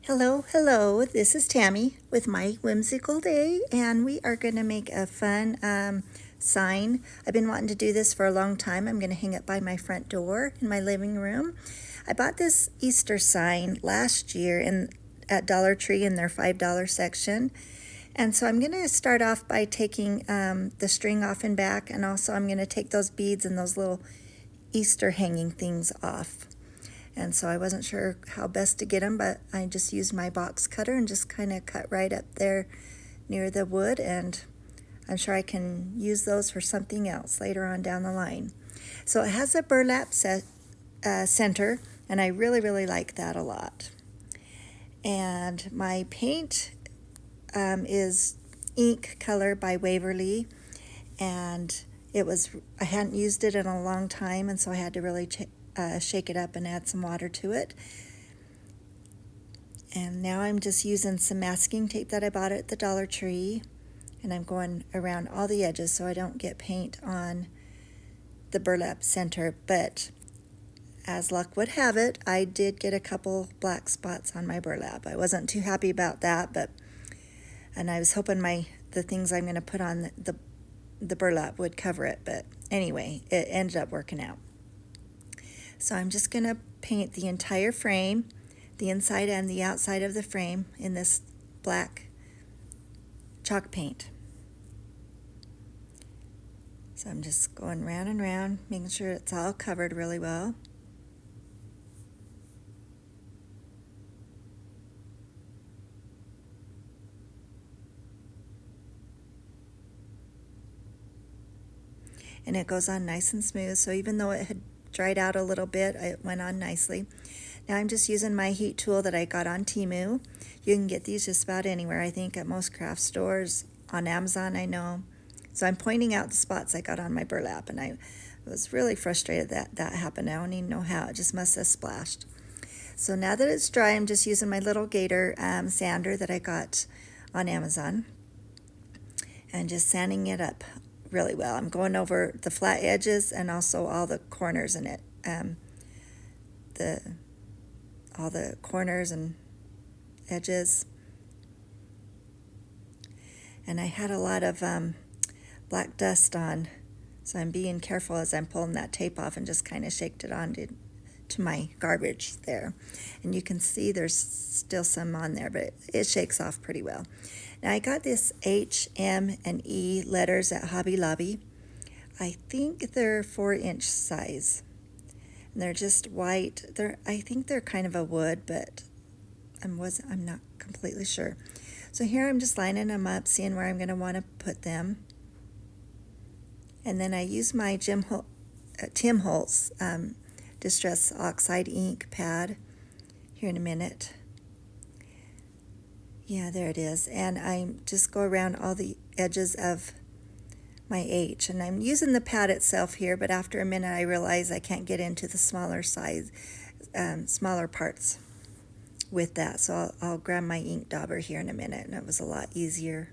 Hello, hello, this is Tammy with My Whimsical Day, and we are going to make a fun sign. I've been wanting to do this for a long time. I'm going to hang it by my front door in my living room. I bought this Easter sign last year at Dollar Tree in their $5 section. And so I'm going to start off by taking the string off and back, and also I'm going to take those beads and those little Easter hanging things off. And so I wasn't sure how best to get them, but I just used my box cutter and just kind of cut right up there near the wood, and I'm sure I can use those for something else later on down the line. So it has a burlap center, and I really like that a lot. And my paint is ink color by Waverly, and I hadn't used it in a long time, and so I had to really shake it up and add some water to it. And now I'm just using some masking tape that I bought at the Dollar Tree, and I'm going around all the edges so I don't get paint on the burlap center. But as luck would have it, I did get a couple black spots on my burlap. I wasn't too happy about that, and I was hoping the things I'm going to put on the burlap would cover it, but anyway, it ended up working out. So I'm just going to paint the entire frame, the inside and the outside of the frame, in this black chalk paint. So I'm just going round and round, making sure it's all covered really well. And it goes on nice and smooth, so even though it had dried out a little bit, it went on nicely. Now I'm just using my heat tool that I got on Temu. You can get these just about anywhere, I think, at most craft stores, on Amazon, I know. So I'm pointing out the spots I got on my burlap, and I was really frustrated that happened. I don't even know how. It just must have splashed. So now that it's dry, I'm just using my little Gator sander that I got on Amazon, and just sanding it up really well. I'm going over the flat edges and also all the corners in it. All the corners and edges. And I had a lot of black dust on, so I'm being careful as I'm pulling that tape off, and just kind of shaked it on to my garbage there. And you can see there's still some on there, but it shakes off pretty well. Now I got this H, M, and E letters at Hobby Lobby. I think they're 4-inch size. And they're just white. I think they're kind of a wood, but I'm not completely sure. So here I'm just lining them up, seeing where I'm going to want to put them. And then I use my Tim Holtz Distress Oxide ink pad here in a minute. Yeah, there it is. And I just go around all the edges of my H. And I'm using the pad itself here, but after a minute I realize I can't get into the smaller parts with that. So I'll grab my ink dauber here in a minute, and it was a lot easier.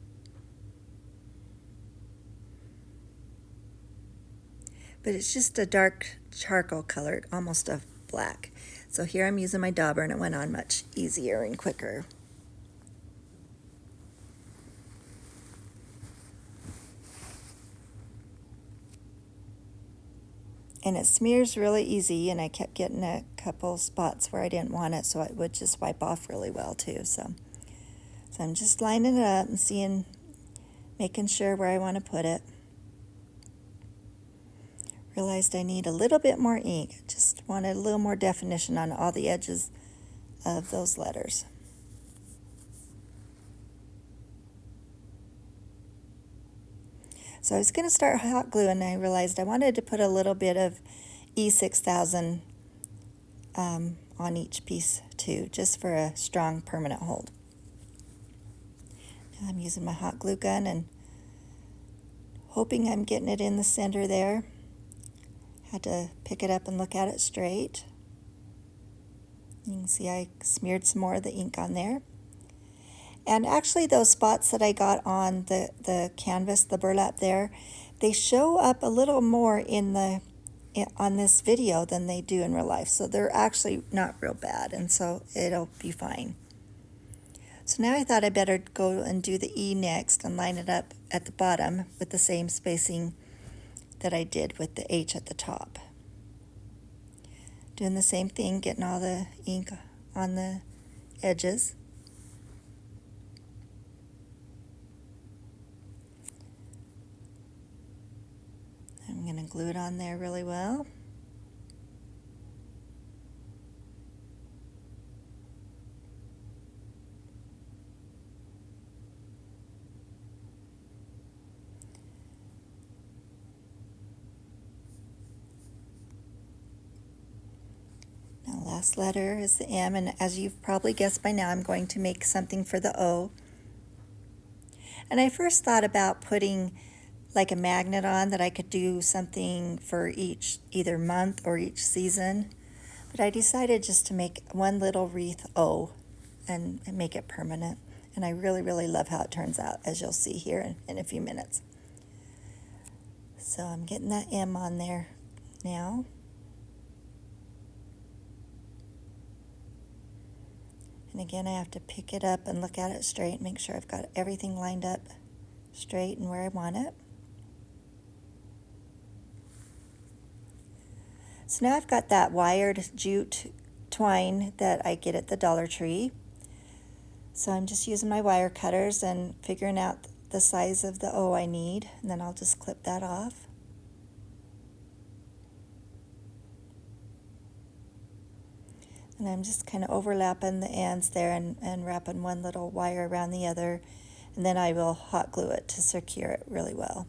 But it's just a dark charcoal color, almost a black. So here I'm using my dauber, and it went on much easier and quicker. And it smears really easy, and I kept getting a couple spots where I didn't want it, so it would just wipe off really well too. So I'm just lining it up and making sure where I want to put it. Realized I need a little bit more ink. Just wanted a little more definition on all the edges of those letters. So I was going to start hot glue, and I realized I wanted to put a little bit of E6000 on each piece too, just for a strong permanent hold. Now I'm using my hot glue gun and hoping I'm getting it in the center there. Had to pick it up and look at it straight. You can see I smeared some more of the ink on there. And actually those spots that I got on the canvas, the burlap there, they show up a little more on this video than they do in real life. So they're actually not real bad, and so it'll be fine. So now I thought I better go and do the E next and line it up at the bottom with the same spacing that I did with the H at the top. Doing the same thing, getting all the ink on the edges. I'm going to glue it on there really well. Now, last letter is the M, and as you've probably guessed by now, I'm going to make something for the O. And I first thought about putting like a magnet on that I could do something for each either month or each season, but I decided just to make one little wreath O and make it permanent. And I really, really love how it turns out, as you'll see here in a few minutes. So I'm getting that M on there now. And again, I have to pick it up and look at it straight, make sure I've got everything lined up straight and where I want it. So now I've got that wired jute twine that I get at the Dollar Tree. So I'm just using my wire cutters and figuring out the size of the O I need, and then I'll just clip that off. And I'm just kind of overlapping the ends there and wrapping one little wire around the other, and then I will hot glue it to secure it really well.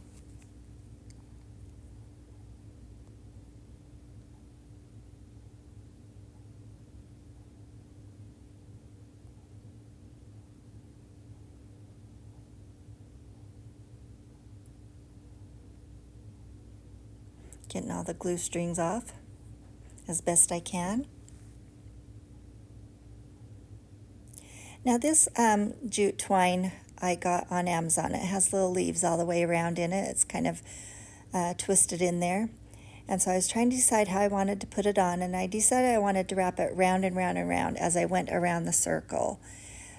Getting all the glue strings off as best I can. Now this jute twine I got on Amazon. It has little leaves all the way around in it. It's kind of twisted in there. And so I was trying to decide how I wanted to put it on, and I decided I wanted to wrap it round and round and round as I went around the circle.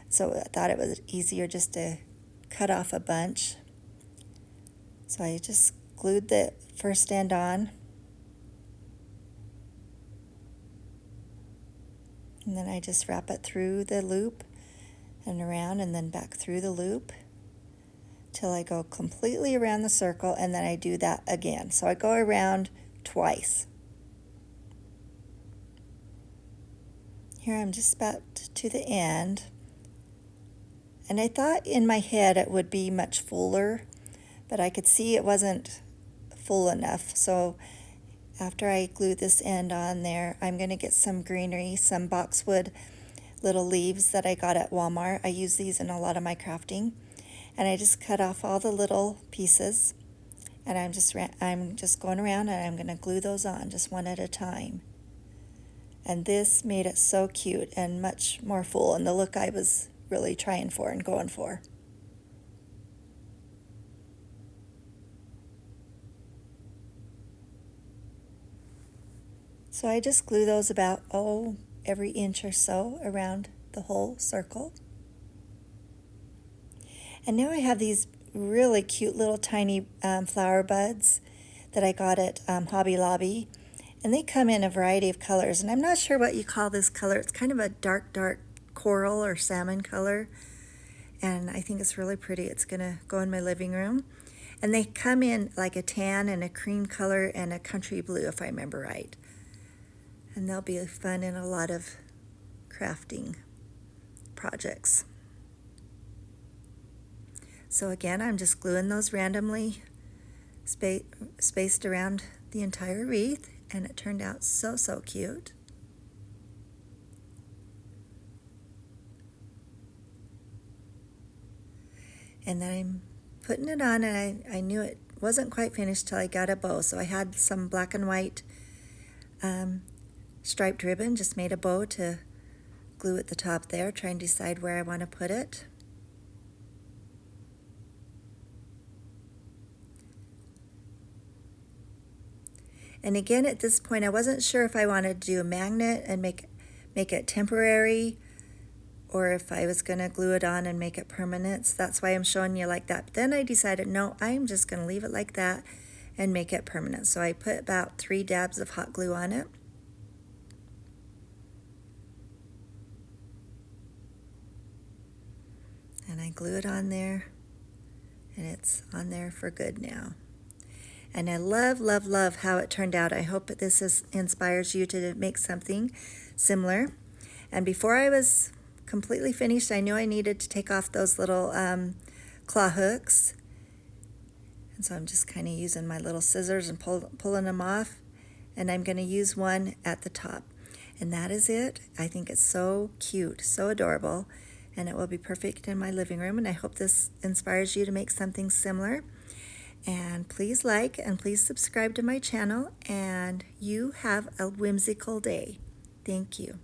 So I thought it was easier just to cut off a bunch. So I just glued the first end on. And then I just wrap it through the loop and around and then back through the loop till I go completely around the circle, and then I do that again. So I go around twice. Here I'm just about to the end. And I thought in my head it would be much fuller, but I could see it wasn't full enough. So after I glue this end on there, I'm going to get some greenery, some boxwood little leaves that I got at Walmart. I use these in a lot of my crafting. And I just cut off all the little pieces, and I'm just going around and I'm going to glue those on just one at a time. And this made it so cute and much more full, and the look I was really trying for and going for. So I just glue those about, every inch or so around the whole circle. And now I have these really cute little tiny flower buds that I got at Hobby Lobby. And they come in a variety of colors. And I'm not sure what you call this color. It's kind of a dark, dark coral or salmon color. And I think it's really pretty. It's going to go in my living room. And they come in like a tan and a cream color and a country blue, if I remember right. And they'll be fun in a lot of crafting projects. So again, I'm just gluing those randomly spaced around the entire wreath, and it turned out so, so cute. And then I'm putting it on, and I knew it wasn't quite finished till I got a bow. So I had some black and white striped ribbon, just made a bow to glue at the top there, trying to decide where I want to put it. And again, at this point, I wasn't sure if I wanted to do a magnet and make it temporary or if I was going to glue it on and make it permanent. So that's why I'm showing you like that. But then I decided, no, I'm just going to leave it like that and make it permanent. So I put about 3 dabs of hot glue on it. And I glue it on there, and it's on there for good now. And I love, love, love how it turned out. I hope that this inspires you to make something similar. And before I was completely finished, I knew I needed to take off those little claw hooks. And so I'm just kind of using my little scissors and pulling them off. And I'm going to use one at the top. And that is it. I think it's so cute, so adorable. And it will be perfect in my living room. And I hope this inspires you to make something similar. And please like and please subscribe to my channel. And you have a whimsical day. Thank you.